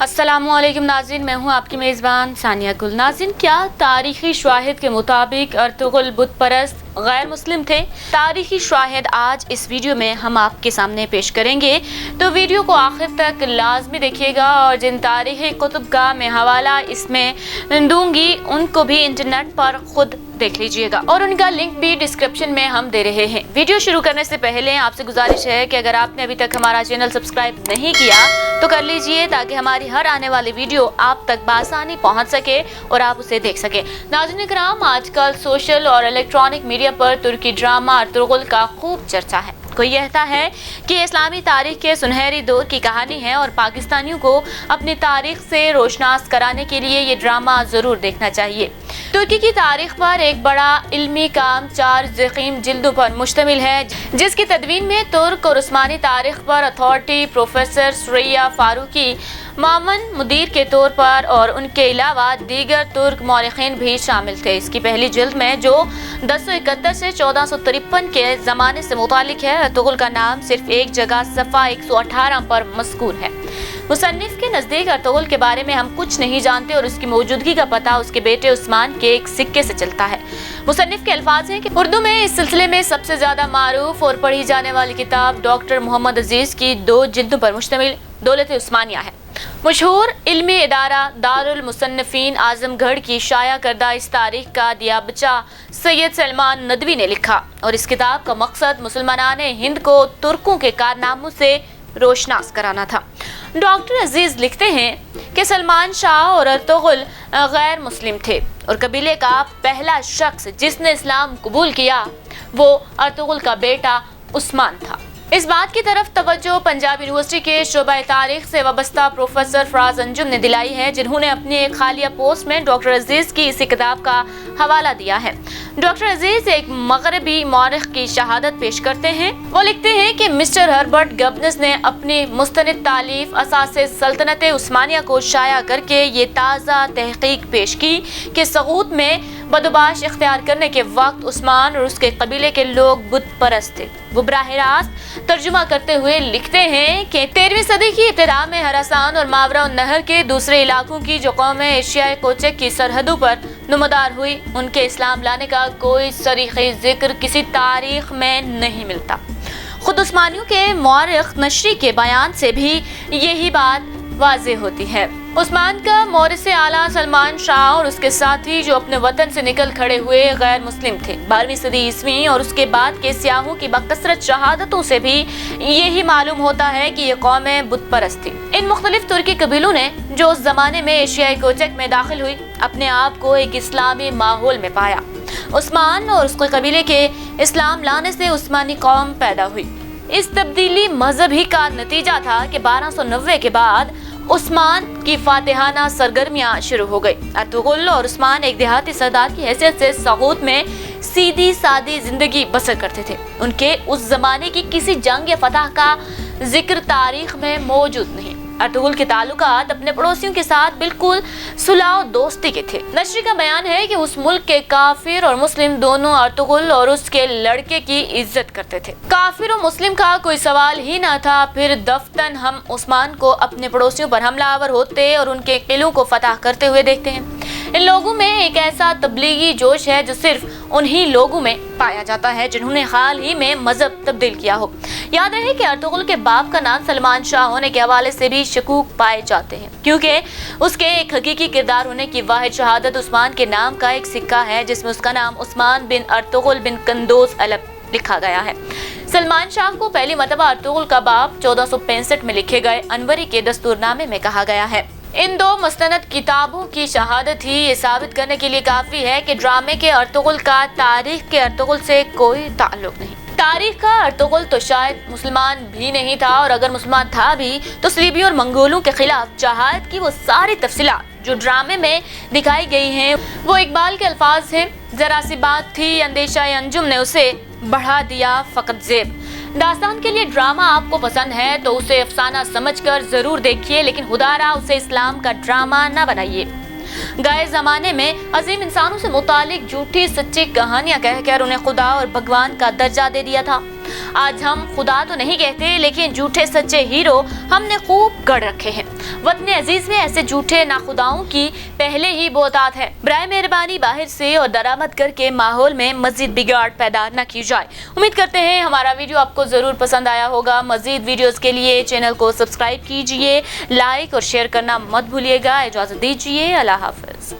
अस्सलामुअलैकुम नाज़रीन, मैं हूं आपकी मेज़बान सानिया गुल। नाज़रीन, क्या तारीखी शवाहिद के मुताबिक अर्तुगरुल बुत परस्त गैर मुस्लिम थे? तारीखी शवाहिद आज इस वीडियो में हम आपके सामने पेश करेंगे, तो वीडियो को आखिर तक लाजमी देखिएगा। और जिन तारीखी कुतुब का मैं हवाला इसमें दूंगी उनको भी इंटरनेट पर खुद देख लीजिएगा और उनका लिंक भी डिस्क्रिप्शन में हम दे रहे हैं। वीडियो शुरू करने से पहले आपसे गुजारिश है कि अगर आपने अभी तक हमारा चैनल सब्सक्राइब नहीं किया तो कर लीजिए, ताकि हमारी हर आने वाली वीडियो आप तक बासानी पहुंच सके और आप उसे देख सके। नाज़रीन किराम, आजकल सोशल और इलेक्ट्रॉनिक मीडिया पर तुर्की ड्रामा अर्तुगरुल का खूब चर्चा है। कोई कहता है कि इस्लामी तारीख के सुनहरी दौर की कहानी है और पाकिस्तानियों को अपनी तारीख से रोशनास कराने के लिए ये ड्रामा जरूर देखना चाहिए। तुर्की की तारीख पर एक बड़ा इल्मी काम 4 ज़ख़ीम जिल्दों पर मुश्तमिल है, जिसकी तदवीन में तुर्क और उस्मानी तारीख पर अथॉरिटी प्रोफेसर सुरैया फारूकी मामन मुदीर के तौर पर और उनके अलावा दीगर तुर्क मौलिकीन भी शामिल थे। इसकी पहली जिल्द में, जो 1071 से 1453 के ज़माने से मुतालिक है, अर्तुगरुल का नाम सिर्फ एक जगह सफ़ा 118 पर मज़कूर है। मुसन्निफ के नज़दीक अर्तुगरुल के बारे में हम कुछ नहीं जानते और उसकी मौजूदगी का पता उसके बेटे उस्मान के एक सिक्के से चलता है। मुसन्निफ के अल्फाज हैं कि उर्दू में इस सिलसिले में सबसे ज़्यादा मारूफ और पढ़ी जाने वाली किताब डॉक्टर मोहम्मद अजीज़ की 2 जिल्दों पर मुश्तमिल दौलत उस्मानिया है। मशहूर इल्मी इदारा दारुल मुसन्निफीन आजमगढ़ की शाया करदा इस तारीख का दियाबचा सैयद सलमान नदवी ने लिखा और इस किताब का मकसद मुसलमानान हिंद को तुर्कों के कारनामों से रोशनास कराना था। डॉक्टर अजीज लिखते हैं कि सलमान शाह और अर्तुगरुल गैर मुस्लिम थे और कबीले का पहला शख्स जिसने इस्लाम कबूल किया वो अर्तुगरुल का बेटा उस्मान था। इस बात की तरफ तवज्जो पंजाब यूनिवर्सिटी के शोबा तारीख से वाबस्ता प्रोफेसर फराज अंजुम ने दिलाई है, जिन्होंने अपनी एक हालिया पोस्ट में डॉक्टर अजीज की इसी किताब का हवाला दिया है। डॉक्टर अजीज एक मगरबी मौरख की शहादत पेश करते हैं। वो लिखते हैं कि मिस्टर हर्बर्ट गबनस ने अपनी मुस्तनिद तालीफ असासे सल्तनत उस्मानिया को शाया करके ये ताज़ा तहकीक पेश की कि सगूत में बदोबाश इख्तियार करने के वक्त उस्मान और उसके कबीले के लोग बुत परस्त थे। वो बराह रास्त तर्जुमा करते हुए लिखते हैं कि 13वीं सदी की इब्तिदा में हरासान और मावरा नहर के दूसरे इलाकों की जो कौमें एशियाई कोचक की सरहदों पर नुमादार हुई, उनके इस्लाम लाने का कोई सरीखे जिक्र किसी तारीख में नहीं मिलता। खुद उस्मानियों के मौरख नशरी के बयान से भी यही बात वाज़ेह होती है। उस्मान का मौरिस आला सलमान शाह और उसके साथी जो अपने वतन से निकल खड़े हुए गैर मुस्लिम थे। 12वीं सदी ईस्वी और उसके बाद के सियाहों की बकसरत शहादतों से भी यही मालूम होता है कि ये कौमें बुत परस्त थी। इन मुख्तलिफ तुर्की कबीलों ने जो उस जमाने में एशियाई कोचक में दाखिल हुई, अपने आप को एक इस्लामी माहौल में पाया। उस्मान और उसके कबीले के इस्लाम लाने से उस्मानी कौम पैदा हुई। इस तब्दीली मजहब ही का नतीजा था कि 1290 के बाद उस्मान की फातिहाना सरगर्मियां शुरू हो गई। अर्तुगरुल और उस्मान एक देहाती सरदार की हैसियत से सगूत में सीधी सादी जिंदगी बसर करते थे। उनके उस जमाने की किसी जंग या फतह का जिक्र तारीख में मौजूद नहीं। अर्तुगरुल के ताल्लुकात अपने पड़ोसियों के साथ बिल्कुल सुलह दोस्ती के थे। नशरी का बयान है कि उस मुल्क के काफिर और मुस्लिम दोनों अर्तुगरुल और उसके लड़के की इज्जत करते थे। काफिर और मुस्लिम का कोई सवाल ही ना था। फिर दफ्तन हम उस्मान को अपने पड़ोसियों पर हमलावर होते और उनके किलों को फतह करते हुए देखते हैं। इन लोगों में एक ऐसा तबलीगी जोश है जो सिर्फ उन्हीं लोगों में पाया जाता है जिन्होंने हाल ही में मजहब तब्दील किया हो। याद रहे कि अर्तुगरुल के बाप का नाम सलमान शाह होने के हवाले से भी शकूक पाए जाते हैं, क्योंकि उसके एक हकीकी किरदार होने की वाहिद शहादत उस्मान के नाम का एक सिक्का है, जिसमें उसका नाम उस्मान बिन अर्तुगरुल बिन कंदोज अलग लिखा गया है। सलमान शाह को पहली मरतबा अर्तुगरुल का बाप 1465 में लिखे गए अनवरी के दस्तूरनामे में कहा गया है। इन 2 मुस्तनद किताबों की शहादत ही ये साबित करने के लिए काफी है कि ड्रामे के अर्तुगरुल का तारीख के अर्तुगरुल से कोई ताल्लुक नहीं। तारीख का अर्तुगरुल तो शायद मुसलमान भी नहीं था, और अगर मुसलमान था भी तो सलीबी और मंगोलों के खिलाफ जहाद की वो सारी तफसीलात जो ड्रामे में दिखाई गई हैं वो इकबाल के अल्फाज हैं, जरा सी बात थी अंदेशा अंजुम ने उसे बढ़ा दिया फकत जेब। दास्तान के लिए ड्रामा आपको पसंद है तो उसे अफसाना समझकर जरूर देखिए, लेकिन खुदारा उसे इस्लाम का ड्रामा न बनाइए। गए जमाने में अजीम इंसानों से मुतालिक झूठी सच्ची कहानियां कहकर उन्हें खुदा और भगवान का दर्जा दे दिया था। آج ہم خدا تو نہیں کہتے لیکن جھوٹے سچے ہیرو ہم نے خوب گڑھ رکھے ہیں۔ وطن عزیز میں ایسے جھوٹے ناخداؤں کی پہلے ہی بہتات ہے۔ برائے مہربانی باہر سے اور درآمد کر کے ماحول میں مزید بگاڑ پیدا نہ کی جائے۔ امید کرتے ہیں ہمارا ویڈیو آپ کو ضرور پسند آیا ہوگا۔ مزید ویڈیوز کے لیے چینل کو سبسکرائب کیجئے، لائک اور شیئر کرنا مت بھولیے گا۔ اجازت دیجیے، اللہ حافظ۔